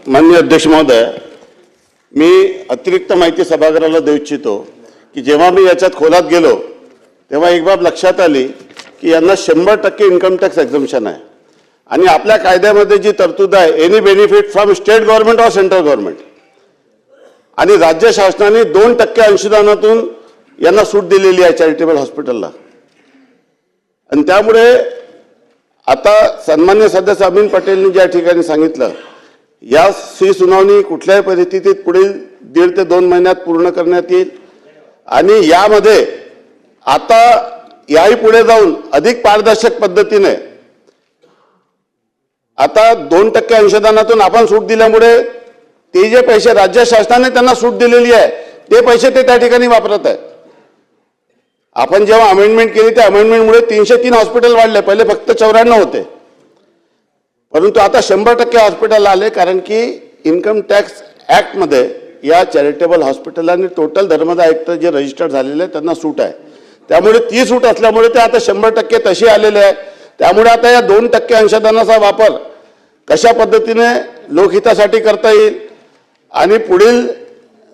माननीय अध्यक्ष महोदय, मी अतिरिक्त माहिती सभागृहाला देऊ इच्छितो की जेव्हा मी याच्यात खोलात गेलो तेव्हा एक बाब लक्षात आली की यांना 100% इन्कम टॅक्स एक्झम्पशन आहे आणि आपल्या कायद्यामध्ये जी तरतूद आहे any benefit from state government or central government आणि राज्य शासनाने 2% अंशदानातून यांना सूट दिलेली आहे चॅरिटेबल हॉस्पिटलला। आणि त्यामुळे आता सन्मान्य सदस्य अमीन पटेलनी ज्या ठिकाणी सांगितलं या सुनावणी कुठल्याही परिस्थितीत पुढील 1.5 ते 2 महिन्यात पूर्ण करण्यात येईल आणि यामध्ये आता याही पुढे जाऊन अधिक पारदर्शक पद्धतीने आता 2% अंशदानातून आपण सूट दिल्यामुळे ते जे पैसे राज्य शासनाने त्यांना सूट दिलेली आहे ते पैसे ते त्या ठिकाणी वापरत आहेत। आपण जेव्हा अमेंडमेंट केली त्या अमेंडमेंटमुळे 303 हॉस्पिटल वाढले, पहिले फक्त 94 होते, परंतु आता 100% हॉस्पिटल आले कारण की इन्कम टॅक्स ऍक्ट मध्ये या चॅरिटेबल हॉस्पिटल आणि टोटल धर्मदाय आयुक्त जे रजिस्टर्ड झालेले त्यांना सूट आहे। त्यामुळे ती सूट असल्यामुळे ते आता 100% तशी आलेले आहे। त्यामुळे आता या 2% अंशदानाचा वापर कशा पद्धतीने लोकहितासाठी करता येईल आणि पुढील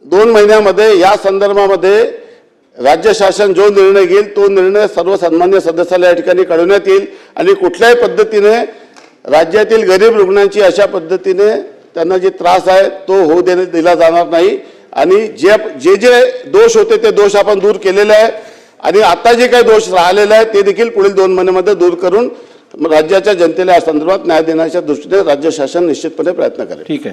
2 महिन्यामध्ये या संदर्भामध्ये राज्य शासन जो निर्णय घेईल तो निर्णय सर्व सन्मान्य सदस्याला या ठिकाणी कळवण्यात येईल आणि कुठल्याही पद्धतीने राज्यातील गरीब रुग्णांची अशा पद्धतीने त्यांना जे त्रास आहे तो होऊ दिला जाणार नाही आणि जे जे दोष होते ते दोष आपण दूर केलेले आहे आणि आता जे काही दोष राहिलेले आहेत ते देखील पुढील 2 महिन्यामध्ये दूर करून राज्याच्या जनतेला या संदर्भात न्याय देण्याच्या दृष्टीने राज्य शासन निश्चितपणे प्रयत्न करेल। ठीक आहे।